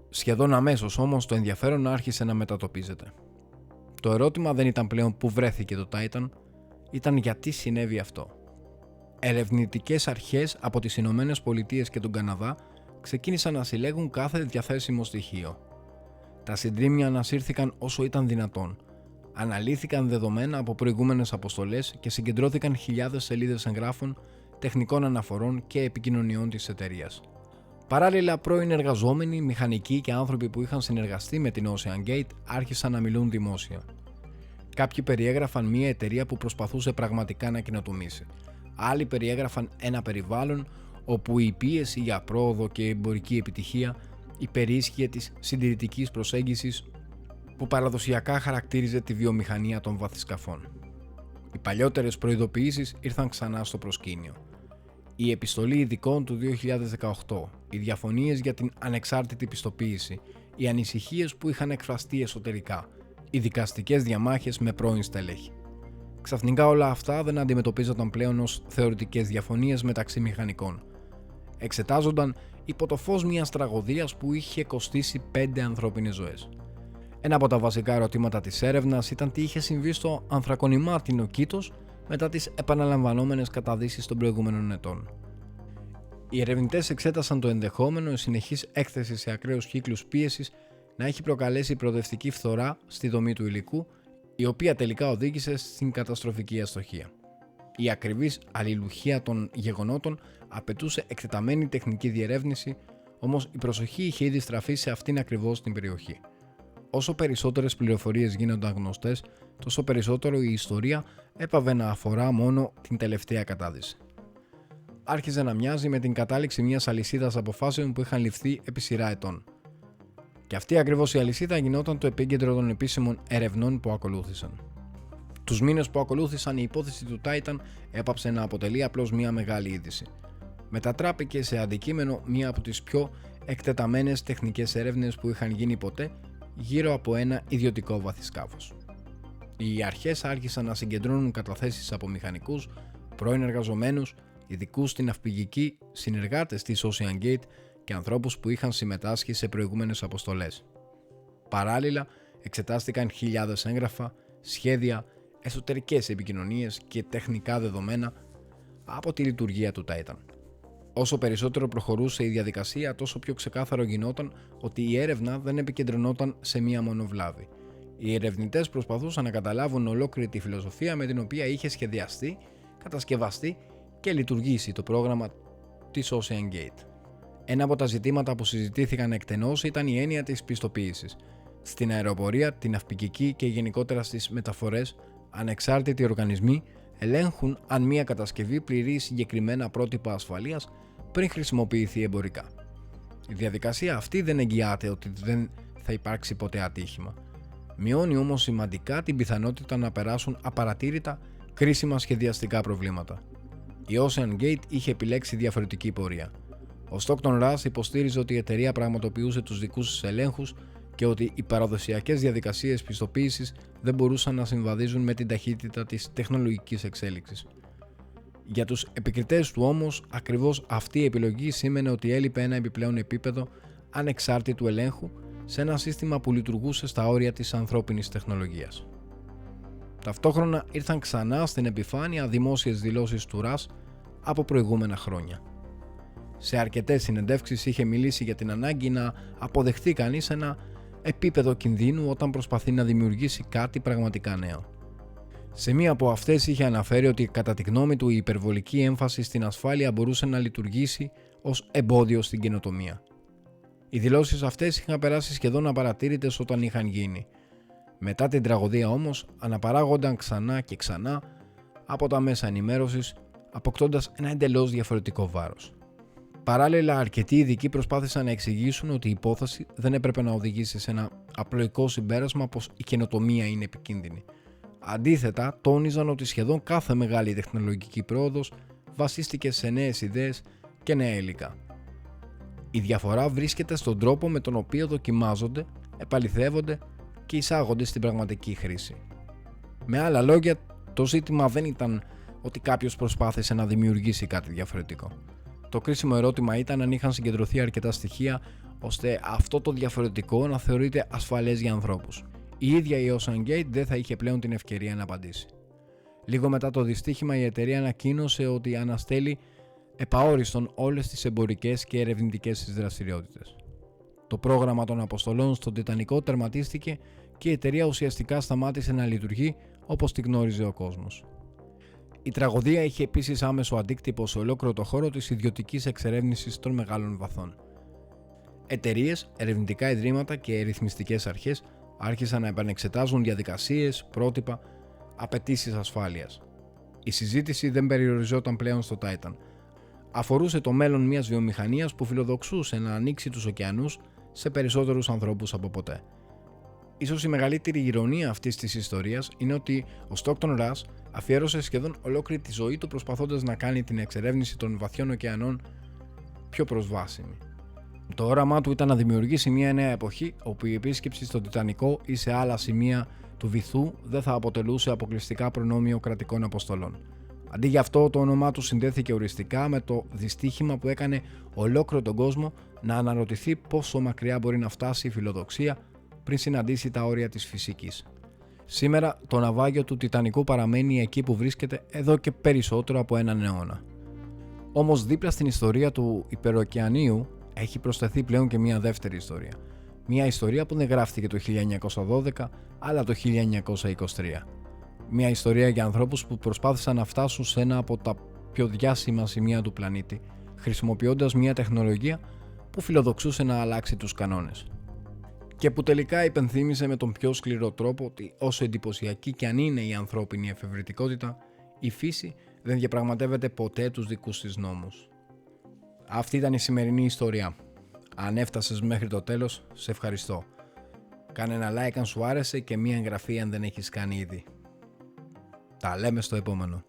Σχεδόν αμέσως όμως το ενδιαφέρον άρχισε να μετατοπίζεται. Το ερώτημα δεν ήταν πλέον πού βρέθηκε το Titan, ήταν γιατί συνέβη αυτό. Ερευνητικές αρχές από τις Ηνωμένες Πολιτείες και τον Καναδά ξεκίνησαν να συλλέγουν κάθε διαθέσιμο στοιχείο. Τα συντρίμμια ανασύρθηκαν όσο ήταν δυνατόν. Αναλύθηκαν δεδομένα από προηγούμενες αποστολές και συγκεντρώθηκαν χιλιάδες σελίδες εγγράφων, τεχνικών αναφορών και επικοινωνιών της εταιρείας. Παράλληλα, πρώην εργαζόμενοι, μηχανικοί και άνθρωποι που είχαν συνεργαστεί με την Ocean Gate άρχισαν να μιλούν δημόσια. Κάποιοι περιέγραφαν μια εταιρεία που προσπαθούσε πραγματικά να καινοτομήσει. Άλλοι περιέγραφαν ένα περιβάλλον όπου η πίεση για πρόοδο και εμπορική επιτυχία υπερίσχυε της συντηρητικής προσέγγισης που παραδοσιακά χαρακτήριζε τη βιομηχανία των βαθυσκαφών. Οι παλιότερες προειδοποιήσεις ήρθαν ξανά στο προσκήνιο. Η επιστολή ειδικών του 2018, οι διαφωνίες για την ανεξάρτητη πιστοποίηση, οι ανησυχίες που είχαν εκφραστεί εσωτερικά, οι δικαστικές διαμάχες με πρώην στελέχη. Ξαφνικά όλα αυτά δεν αντιμετωπίζονταν πλέον ως θεωρητικές διαφωνίες μεταξύ μηχανικών. Εξετάζονταν υπό το φως μιας τραγωδίας που είχε κοστίσει 5 ανθρώπινες ζωές. Ένα από τα βασικά ερωτήματα της έρευνας ήταν τι είχε συμβεί στο ανθρακονημάτινο Κήτος μετά τις επαναλαμβανόμενες καταδύσεις των προηγούμενων ετών. Οι ερευνητές εξέτασαν το ενδεχόμενο η συνεχής έκθεση σε ακραίους κύκλους πίεσης να έχει προκαλέσει προοδευτική φθορά στη δομή του υλικού, η οποία τελικά οδήγησε στην καταστροφική αστοχία. Η ακριβής αλληλουχία των γεγονότων απαιτούσε εκτεταμένη τεχνική διερεύνηση, όμως η προσοχή είχε ήδη στραφεί σε αυτήν ακριβώς την περιοχή. Όσο περισσότερες πληροφορίες γίνονταν γνωστές, τόσο περισσότερο η ιστορία έπαβε να αφορά μόνο την τελευταία κατάδυση. Άρχιζε να μοιάζει με την κατάληξη μιας αλυσίδας αποφάσεων που είχαν ληφθεί επί σειρά ετών. Και αυτή ακριβώς η αλυσίδα γινόταν το επίκεντρο των επίσημων ερευνών που ακολούθησαν. Τους μήνες που ακολούθησαν, η υπόθεση του Titan έπαψε να αποτελεί απλώς μια μεγάλη είδηση. Μετατράπηκε σε αντικείμενο μία από τις πιο εκτεταμένες τεχνικές έρευνες που είχαν γίνει ποτέ γύρω από ένα ιδιωτικό βαθυσκάφος. Οι αρχές άρχισαν να συγκεντρώνουν καταθέσεις από μηχανικούς, πρώην εργαζομένους, ειδικούς στην ναυπηγική, συνεργάτες της Ocean Gate και ανθρώπους που είχαν συμμετάσχει σε προηγούμενες αποστολές. Παράλληλα, εξετάστηκαν χιλιάδες έγγραφα, σχέδια, εσωτερικές επικοινωνίες και τεχνικά δεδομένα από τη λειτουργία του Titan. Όσο περισσότερο προχωρούσε η διαδικασία, τόσο πιο ξεκάθαρο γινόταν ότι η έρευνα δεν επικεντρωνόταν σε μία μόνο βλάβη. Οι ερευνητές προσπαθούσαν να καταλάβουν ολόκληρη τη φιλοσοφία με την οποία είχε σχεδιαστεί, κατασκευαστεί και λειτουργήσει το πρόγραμμα της Ocean Gate. Ένα από τα ζητήματα που συζητήθηκαν εκτενώς ήταν η έννοια της πιστοποίησης. Στην αεροπορία, την ναυπηγική και γενικότερα στις μεταφορές, ανεξάρτητοι οργανισμοί ελέγχουν αν μια κατασκευή πληρεί συγκεκριμένα πρότυπα ασφαλείας πριν χρησιμοποιηθεί εμπορικά. Η διαδικασία αυτή δεν εγγυάται ότι δεν θα υπάρξει ποτέ ατύχημα. Μειώνει όμως σημαντικά την πιθανότητα να περάσουν απαρατήρητα κρίσιμα σχεδιαστικά προβλήματα. Η Ocean Gate είχε επιλέξει διαφορετική πορεία. Ο Stockton Rush υποστήριζε ότι η εταιρεία πραγματοποιούσε τους δικούς της ελέγχους και ότι οι παραδοσιακές διαδικασίες πιστοποίησης δεν μπορούσαν να συμβαδίζουν με την ταχύτητα της τεχνολογικής εξέλιξης. Για τους επικριτές του όμως, ακριβώς αυτή η επιλογή σήμαινε ότι έλειπε ένα επιπλέον επίπεδο ανεξάρτητου ελέγχου σε ένα σύστημα που λειτουργούσε στα όρια της ανθρώπινης τεχνολογίας. Ταυτόχρονα ήρθαν ξανά στην επιφάνεια δημόσιες δηλώσεις του Rush από προηγούμενα χρόνια. Σε αρκετές συνεντεύξεις είχε μιλήσει για την ανάγκη να αποδεχθεί κανείς ένα επίπεδο κινδύνου όταν προσπαθεί να δημιουργήσει κάτι πραγματικά νέο. Σε μία από αυτές είχε αναφέρει ότι κατά τη γνώμη του η υπερβολική έμφαση στην ασφάλεια μπορούσε να λειτουργήσει ως εμπόδιο στην καινοτομία. Οι δηλώσεις αυτές είχαν περάσει σχεδόν απαρατήρητες όταν είχαν γίνει. Μετά την τραγωδία όμως αναπαράγονταν ξανά και ξανά από τα μέσα ενημέρωσης, αποκτώντας ένα εντελώς διαφορετικό βάρος. Παράλληλα, αρκετοί ειδικοί προσπάθησαν να εξηγήσουν ότι η υπόθεση δεν έπρεπε να οδηγήσει σε ένα απλοϊκό συμπέρασμα πως η καινοτομία είναι επικίνδυνη. Αντίθετα, τόνιζαν ότι σχεδόν κάθε μεγάλη τεχνολογική πρόοδος βασίστηκε σε νέες ιδέες και νέα υλικά. Η διαφορά βρίσκεται στον τρόπο με τον οποίο δοκιμάζονται, επαληθεύονται και εισάγονται στην πραγματική χρήση. Με άλλα λόγια, το ζήτημα δεν ήταν ότι κάποιος προσπάθησε να δημιουργήσει κάτι διαφορετικό. Το κρίσιμο ερώτημα ήταν αν είχαν συγκεντρωθεί αρκετά στοιχεία ώστε αυτό το διαφορετικό να θεωρείται ασφαλές για ανθρώπους. Η ίδια η Ocean Gate δεν θα είχε πλέον την ευκαιρία να απαντήσει. Λίγο μετά το δυστύχημα, η εταιρεία ανακοίνωσε ότι αναστέλει επαόριστον όλες τις εμπορικές και ερευνητικές της δραστηριότητες. Το πρόγραμμα των αποστολών στον Τιτανικό τερματίστηκε και η εταιρεία ουσιαστικά σταμάτησε να λειτουργεί όπως τη γνώριζε ο κόσμος. Η τραγωδία είχε επίσης άμεσο αντίκτυπο σε ολόκληρο το χώρο της ιδιωτικής εξερεύνησης των μεγάλων βαθών. Εταιρείες, ερευνητικά ιδρύματα και ρυθμιστικές αρχές άρχισαν να επανεξετάζουν διαδικασίες, πρότυπα, απαιτήσεις ασφάλειας. Η συζήτηση δεν περιοριζόταν πλέον στο Titan. Αφορούσε το μέλλον μιας βιομηχανίας που φιλοδοξούσε να ανοίξει τους ωκεανούς σε περισσότερους ανθρώπους από ποτέ. Ίσως η μεγαλύτερη ηρωνία αυτής της ιστορίας είναι ότι ο Stockton Rush αφιέρωσε σχεδόν ολόκληρη τη ζωή του προσπαθώντας να κάνει την εξερεύνηση των βαθιών ωκεανών πιο προσβάσιμη. Το όραμά του ήταν να δημιουργήσει μια νέα εποχή όπου η επίσκεψη στον Τιτανικό ή σε άλλα σημεία του βυθού δεν θα αποτελούσε αποκλειστικά προνόμιο κρατικών αποστολών. Αντί γι' αυτό, το όνομά του συνδέθηκε οριστικά με το δυστύχημα που έκανε ολόκληρο τον κόσμο να αναρωτηθεί πόσο μακριά μπορεί να φτάσει η φιλοδοξία πριν συναντήσει τα όρια της φυσικής. Σήμερα το ναυάγιο του Τιτανικού παραμένει εκεί που βρίσκεται εδώ και περισσότερο από έναν αιώνα. Όμως δίπλα στην ιστορία του υπερωκεανίου έχει προσθεθεί πλέον και μια δεύτερη ιστορία. Μια ιστορία που δεν γράφτηκε το 1912 αλλά το 1923. Μια ιστορία για ανθρώπους που προσπάθησαν να φτάσουν σε ένα από τα πιο διάσημα σημεία του πλανήτη, χρησιμοποιώντας μια τεχνολογία που φιλοδοξούσε να αλλάξει τους κανόνες. Και που τελικά υπενθύμησε με τον πιο σκληρό τρόπο ότι όσο εντυπωσιακή κι αν είναι η ανθρώπινη εφευρετικότητα, η φύση δεν διαπραγματεύεται ποτέ τους δικούς της νόμους. Αυτή ήταν η σημερινή ιστορία. Αν έφτασες μέχρι το τέλος, σε ευχαριστώ. Κάνε ένα like αν σου άρεσε και μία εγγραφή αν δεν έχεις κάνει ήδη. Τα λέμε στο επόμενο.